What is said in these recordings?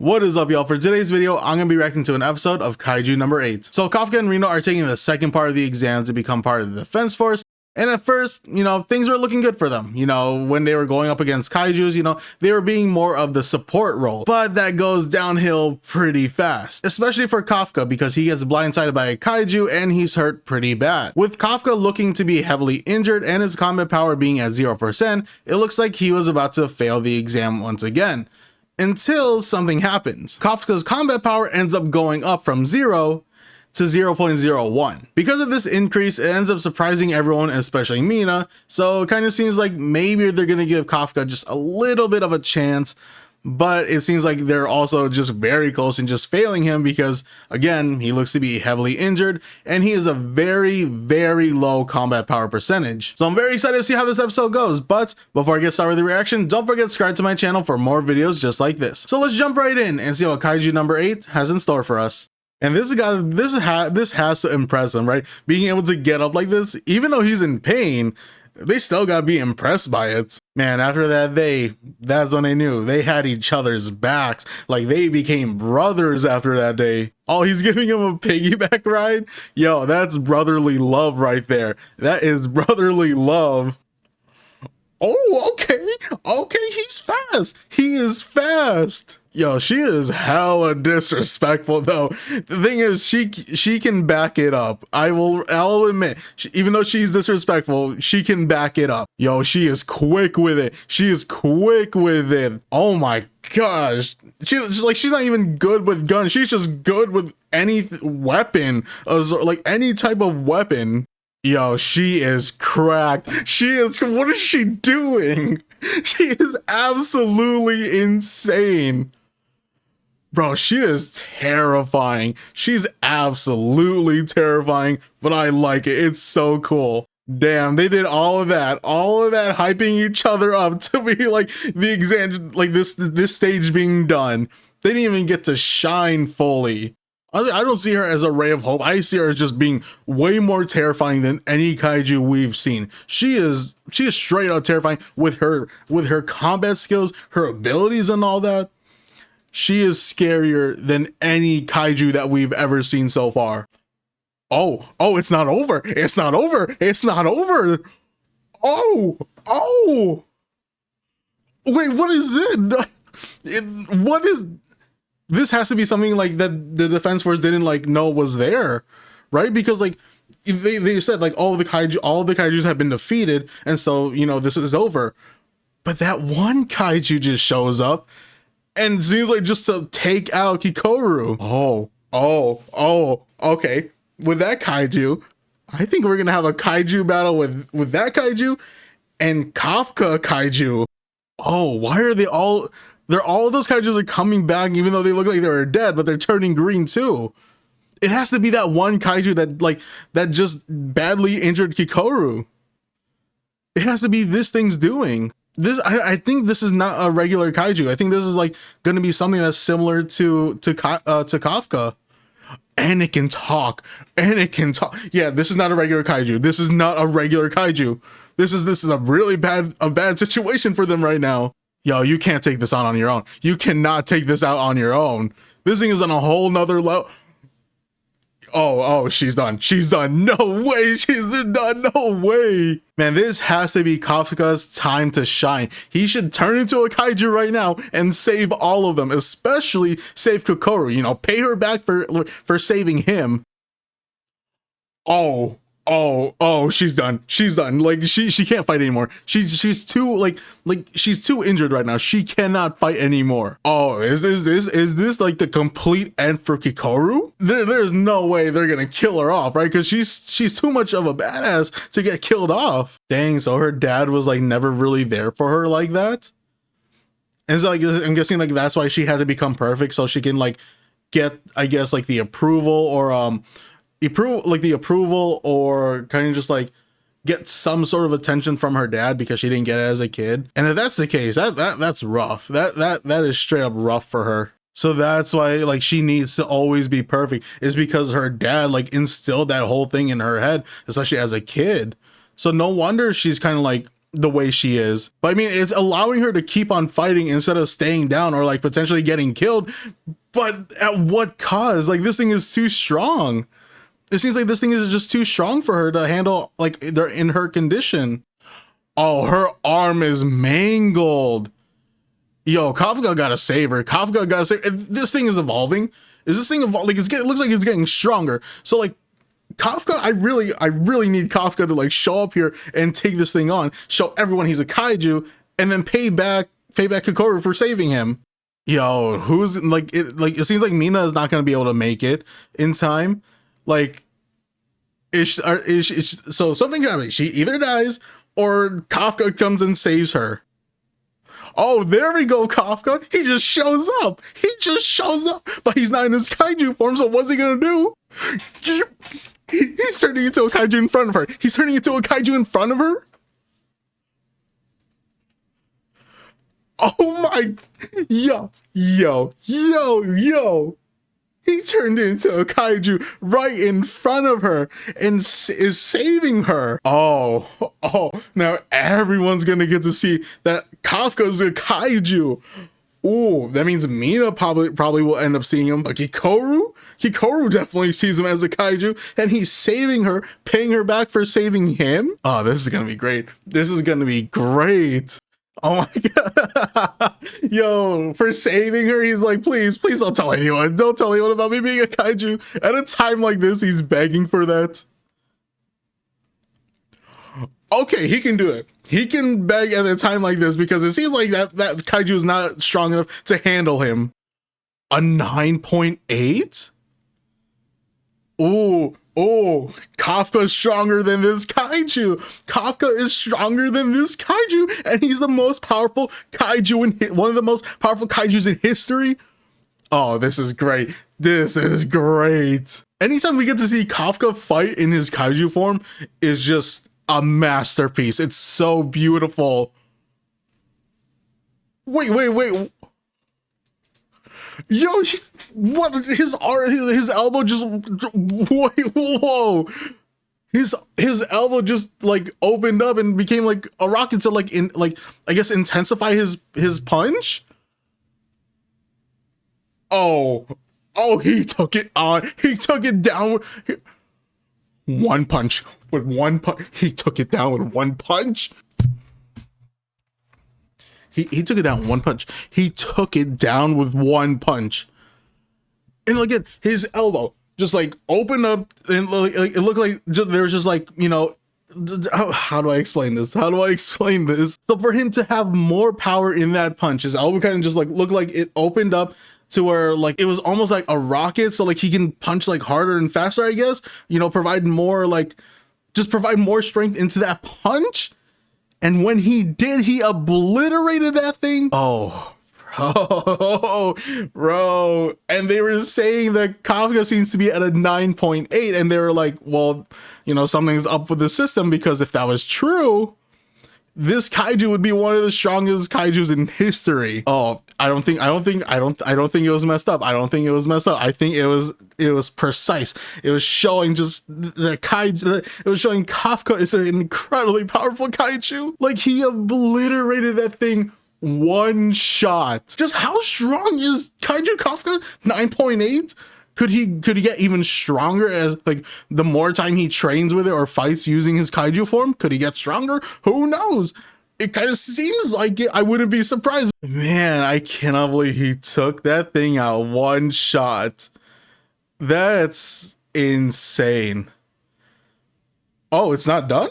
What is up, y'all? For today's video, I'm going to be reacting to an episode of Kaiju number 8. So Kafka and Reno are taking the second part of the exam to become part of the defense force. And at first, things were looking good for them. When they were going up against Kaijus, they were being more of the support role. But that goes downhill pretty fast, especially for Kafka because he gets blindsided by a Kaiju and he's hurt pretty bad. With Kafka looking to be heavily injured and his combat power being at 0%, it looks like he was about to fail the exam once again. Until something happens. Kafka's combat power ends up going up from 0 to 0.01. Because of this increase, it ends up surprising everyone, especially Mina, so it kind of seems like maybe they're gonna give Kafka just a little bit of a chance, but it seems like they're also just very close and just failing him because, again, he looks to be heavily injured and he is a very, very low combat power percentage. So I'm very excited to see how this episode goes, but before I get started with the reaction, don't forget to subscribe to my channel for more videos just like this. So let's jump right in and see what Kaiju number 8 has in store for us. And this has to impress him, right? Being able to get up like this, even though he's in pain, they still gotta be impressed by it. Man, after that, that's when they knew they had each other's backs. Like, they became brothers after that day. Oh, he's giving him a piggyback ride? Yo, that's brotherly love right there. That is brotherly love. Oh, okay, he's fast. He is fast. Yo, she is hella disrespectful though. The thing is, she can back it up. I'll admit, even though she's disrespectful, she can back it up. Yo, she is quick with it. Oh my gosh. She's not even good with guns. She's just good with any weapon, like any type of weapon. Yo, she is cracked. What is she doing? She is absolutely insane. Bro, she is terrifying. She's absolutely terrifying, but I like it. It's so cool. Damn, they did all of that hyping each other up to be like the exam, like this stage being done. They didn't even get to shine fully. I don't see her as a ray of hope. I see her as just being way more terrifying than any Kaiju we've seen. She is straight out terrifying with her combat skills, her abilities and all that. She is scarier than any Kaiju that we've ever seen so far. Oh, it's not over. Oh. Wait, what is it? This has to be something like that the defense force didn't know was there, right? Because they said all the Kaijus have been defeated, and so this is over. But that one Kaiju just shows up and seems like just to take out Kikoru. Oh, okay. With that Kaiju, I think we're gonna have a Kaiju battle with that Kaiju and Kafka Kaiju. Oh, why are all those Kaijus are coming back even though they look like they were dead, but they're turning green too. It has to be that one Kaiju that just badly injured Kikoru. It has to be this thing's doing. I think this is not a regular Kaiju. I think this is going to be something that's similar to Kafka. And it can talk. Yeah, this is not a regular Kaiju. This is a really bad situation for them right now. Yo, you can't take this on your own. You cannot take this out on your own. This thing is on a whole nother level. Oh, she's done. No way, she's done. No way. Man, this has to be Kafka's time to shine. He should turn into a Kaiju right now and save all of them, especially save Kikoru. Pay her back for saving him. Oh, she's done. She can't fight anymore. She's too she's too injured right now. She cannot fight anymore. Oh, is this the complete end for Kikoru? There's no way they're gonna kill her off, right? Because she's too much of a badass to get killed off. Dang, so her dad was never really there for her like that. And so I'm guessing that's why she had to become perfect so she can get, I guess, the approval or the approval or kind of just get some sort of attention from her dad because she didn't get it as a kid. And if that's the case, that's rough. That is straight up rough for her. So that's why she needs to always be perfect, is because her dad instilled that whole thing in her head, especially as a kid. So no wonder she's kind of the way she is. But I mean, it's allowing her to keep on fighting instead of staying down or like potentially getting killed. But at what cost? Like, this thing is too strong. It seems like this thing is just too strong for her to handle, like, they're in her condition. Oh, her arm is mangled. Yo, Kafka gotta save her. Kafka gotta save her. This thing is evolving. Is this thing evolving? Like, it looks like it's getting stronger. So like, Kafka, I really need Kafka to like show up here and take this thing on, show everyone he's a kaiju, and then pay back Kikoru for saving him. Yo, who's like it seems like Mina is not gonna be able to make it in time. Like, so something happens. She either dies or Kafka comes and saves her. Oh, there we go, Kafka. He just shows up. But he's not in his kaiju form, so what's he gonna do? He's turning into a kaiju in front of her. Oh my, yo. He turned into a kaiju right in front of her and is saving her. Oh, now everyone's gonna get to see that Kafka's a kaiju. Ooh, that means Mina probably will end up seeing him, but Kikoru definitely sees him as a kaiju, and he's saving her, paying her back for saving him. Oh, this is gonna be great. Oh my god. Yo, for saving her, he's like, please don't tell anyone. Don't tell anyone about me being a kaiju. At a time like this, he's begging for that. Okay, he can do it. He can beg at a time like this because it seems like that kaiju is not strong enough to handle him. A 9.8? Oh, Kafka's stronger than this kaiju. Kafka is stronger than this kaiju, and he's the most powerful kaiju one of the most powerful kaijus in history. Oh, this is great. Anytime we get to see Kafka fight in his kaiju form is just a masterpiece. It's so beautiful. Wait. Yo, what? His elbow just, wait, whoa. His elbow just like opened up and became like a rocket to like I guess intensify his punch. Oh, he took it on. He took it down. One punch. He took it down with one punch. He took it down one punch. He took it down with one punch. And look at his elbow just like opened up, and like it looked like there was just like, you know, how do I explain this? So for him to have more power in that punch, his elbow kind of just like looked like it opened up to where like it was almost like a rocket, so like he can punch like harder and faster, I guess, you know, provide more strength into that punch. And when he did, he obliterated that thing. Oh, bro. And they were saying that Kafka seems to be at a 9.8, and they were like, well, you know, something's up with the system, because if that was true, this kaiju would be one of the strongest kaijus in history. Oh, I don't think it was messed up. I think it was precise. It was showing just the kaiju. It was showing Kafka is an incredibly powerful kaiju. Like, he obliterated that thing one shot. Just how strong is Kaiju Kafka? 9.8? Could he get even stronger as like the more time he trains with it or fights using his kaiju form? Could he get stronger? Who knows? It kind of seems like it. I wouldn't be surprised. Man, I cannot believe he took that thing out one shot. That's insane. Oh, it's not done?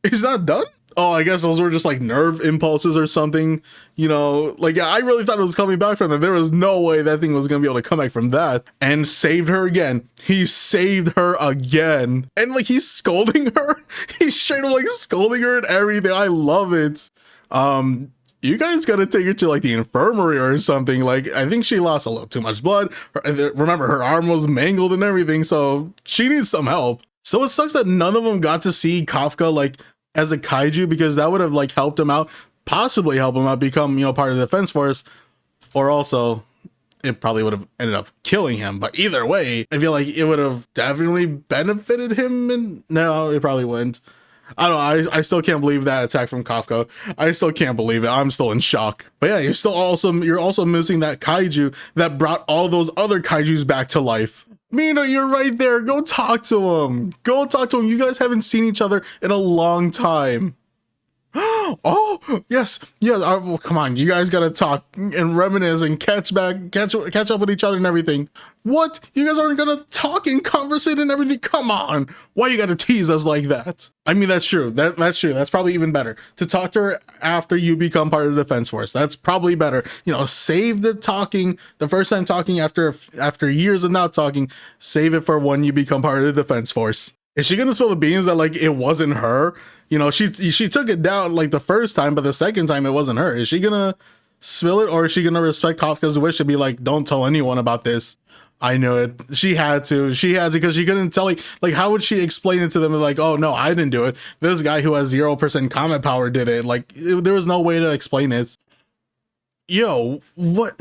It's not done? Oh, I guess those were just like nerve impulses or something, you know, like I really thought it was coming back from them. There was no way that thing was gonna be able to come back from that. And saved her again. He saved her again. And like he's scolding her. He's straight up like scolding her and everything. I love it. You guys gotta take her to like the infirmary or something. Like, I think she lost a little too much blood. Remember, her arm was mangled and everything, so she needs some help. So it sucks that none of them got to see Kafka like as a kaiju, because that would have like helped him out, possibly help him out become, you know, part of the defense force, or also it probably would have ended up killing him. But either way, I feel like it would have definitely benefited him. And no, it probably wouldn't. I don't know, I still can't believe that attack from Kafka. I still can't believe it. I'm still in shock. But yeah, you're also missing that kaiju that brought all those other kaijus back to life. Mina, you're right there. Go talk to him. Go talk to him. You guys haven't seen each other in a long time. Oh yes, yes. Well, come on, you guys gotta talk and reminisce and catch up with each other and everything. What? You guys aren't gonna talk and conversate and everything? Come on, why you gotta tease us like that? I mean, that's true. That's true. That's probably even better to talk to her after you become part of the defense force. That's probably better. You know, save the talking, the first time talking after years of not talking. Save it for when you become part of the defense force. Is she gonna spill the beans that like it wasn't her? You know, she took it down like the first time, but the second time it wasn't her. Is she gonna spill it, or is she gonna respect Kafka's wish to be like, don't tell anyone about this? I knew it. She had to because she couldn't tell like how would she explain it to them? Like, oh no, I didn't do it. This guy who has 0% comment power did it. Like there was no way to explain it. Yo, what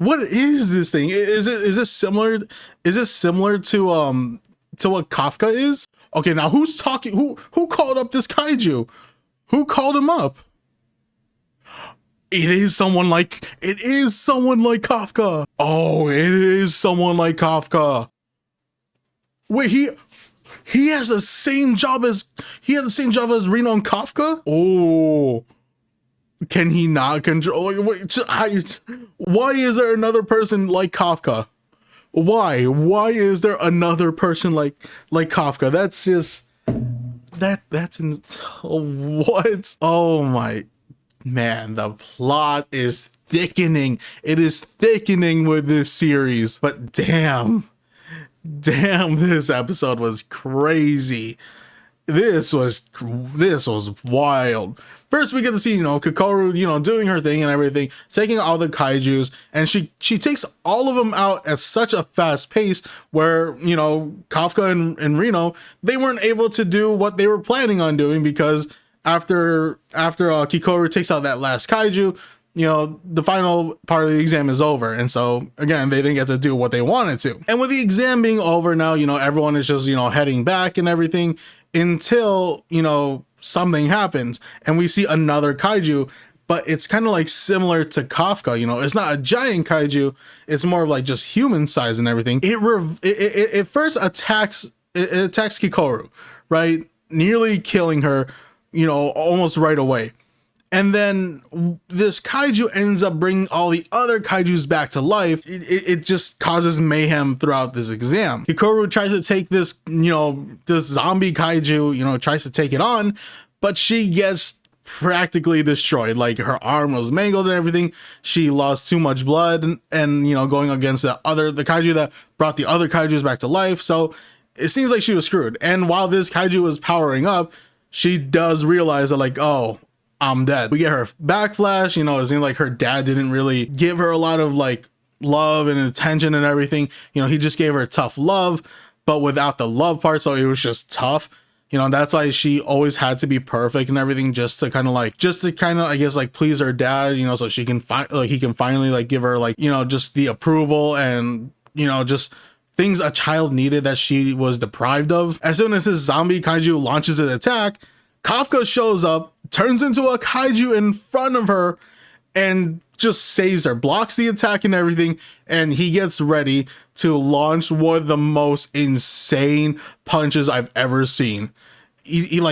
is this thing? Is it similar to what Kafka is? Okay, now who's talking? Who called up this kaiju? Who called him up? It is someone like Kafka. Oh, it is someone like Kafka. Wait, he has the same job as Reno and Kafka? Oh, can he not control? Wait, why is there another person like Kafka? Why is there another person like Kafka? That's just that's in what? Oh my man, the plot is thickening. It is thickening with this series. But damn, this episode was crazy. This was wild. First, we get to see, you know, Kikoru, you know, doing her thing and everything, taking all the kaijus, and she takes all of them out at such a fast pace where, you know, Kafka and Reno, they weren't able to do what they were planning on doing because after Kikoru takes out that last kaiju, you know, the final part of the exam is over. And so, again, they didn't get to do what they wanted to. And with the exam being over now, you know, everyone is just, you know, heading back and everything until, you know, something happens and we see another kaiju, but it's kind of like similar to Kafka. You know, it's not a giant kaiju, it's more of like just human size and everything. It first attacks Kikoru, right, nearly killing her, you know, almost right away. And then this kaiju ends up bringing all the other kaijus back to life. It just causes mayhem throughout this exam. Kikoru tries to take this, you know, this zombie kaiju, you know, tries to take it on, but she gets practically destroyed. Like her arm was mangled and everything. She lost too much blood and you know, going against the kaiju that brought the other kaijus back to life. So it seems like she was screwed. And while this kaiju was powering up, she does realize that like, oh, I'm dead. We get her backflash, you know, it seems like her dad didn't really give her a lot of like love and attention and everything. You know, he just gave her tough love, but without the love part, so it was just tough. You know, that's why she always had to be perfect and everything just to kind of, I guess, like please her dad, you know, so she can he can finally like give her like, you know, just the approval and, you know, just things a child needed that she was deprived of. As soon as this zombie kaiju launches an attack, Kafka shows up, turns into a kaiju in front of her, and just saves her, blocks the attack and everything, and he gets ready to launch one of the most insane punches I've ever seen. It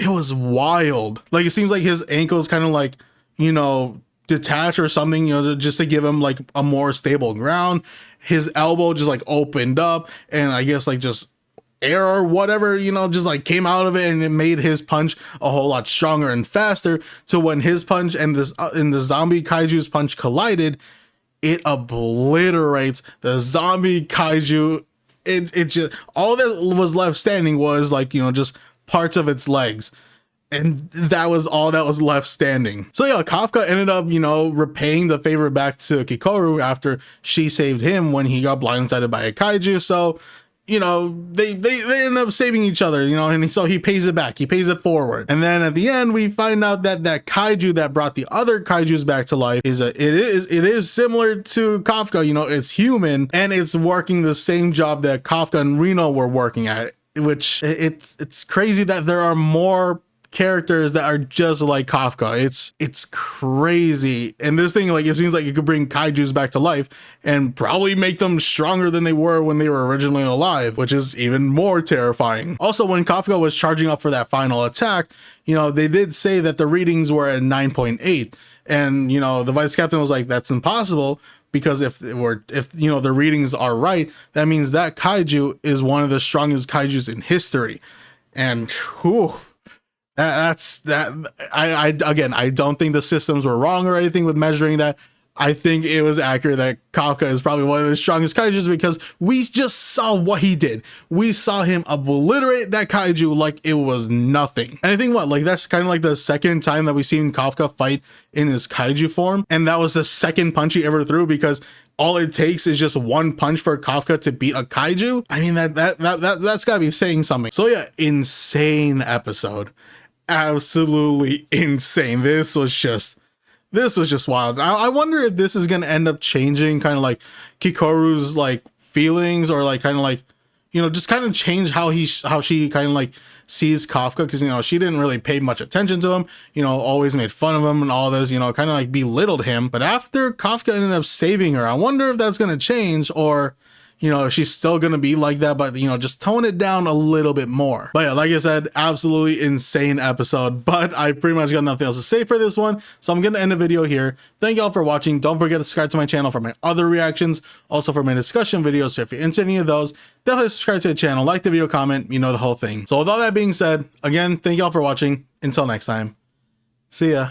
was wild. Like, it seems like his ankle's kind of like, you know, detached or something, you know, just to give him like a more stable ground. His elbow just like opened up, and I guess like just air or whatever, you know, just like came out of it, and it made his punch a whole lot stronger and faster. So when his punch and the zombie kaiju's punch collided, it obliterates the zombie kaiju. It just, all that was left standing was like, you know, just parts of its legs. And that was all that was left standing. So yeah, Kafka ended up, you know, repaying the favor back to Kikoru after she saved him when he got blindsided by a kaiju. So, you know, they end up saving each other, you know, and so he pays it back. He pays it forward. And then at the end, we find out that that kaiju that brought the other kaijus back to life it is similar to Kafka. You know, it's human, and it's working the same job that Kafka and Reno were working at. which it's crazy that there are more characters that are just like Kafka. It's crazy. And this thing, like, it seems like it could bring kaijus back to life and probably make them stronger than they were when they were originally alive, which is even more terrifying. Also, when Kafka was charging up for that final attack, you know, they did say that the readings were at 9.8, and you know, the vice captain was like, that's impossible, because if you know, the readings are right, that means that kaiju is one of the strongest kaijus in history. And whew, that's that. I again, I don't think the systems were wrong or anything with measuring that. I think it was accurate that Kafka is probably one of the strongest kaijus, because we just saw what he did. We saw him obliterate that kaiju like it was nothing. And I think like that's kind of like the second time that we've seen Kafka fight in his kaiju form, and that was the second punch he ever threw, because all it takes is just one punch for Kafka to beat a kaiju. I mean, that's gotta be saying something. So yeah, insane episode. Absolutely insane. This was just wild. I wonder if this is gonna end up changing kind of like Kikoru's like feelings, or like kind of like, you know, just kind of change how she kind of like sees Kafka, because you know, she didn't really pay much attention to him, you know, always made fun of him and all this, you know, kind of like belittled him. But after Kafka ended up saving her, I wonder if that's gonna change, or you know, she's still gonna be like that, but you know, just tone it down a little bit more. But yeah, like I said, absolutely insane episode, but I pretty much got nothing else to say for this one, so I'm gonna end the video here. Thank y'all for watching. Don't forget to subscribe to my channel for my other reactions, also for my discussion videos. So if you're into any of those, definitely subscribe to the channel, like the video, comment, you know, the whole thing. So with all that being said, again, thank y'all for watching. Until next time, see ya.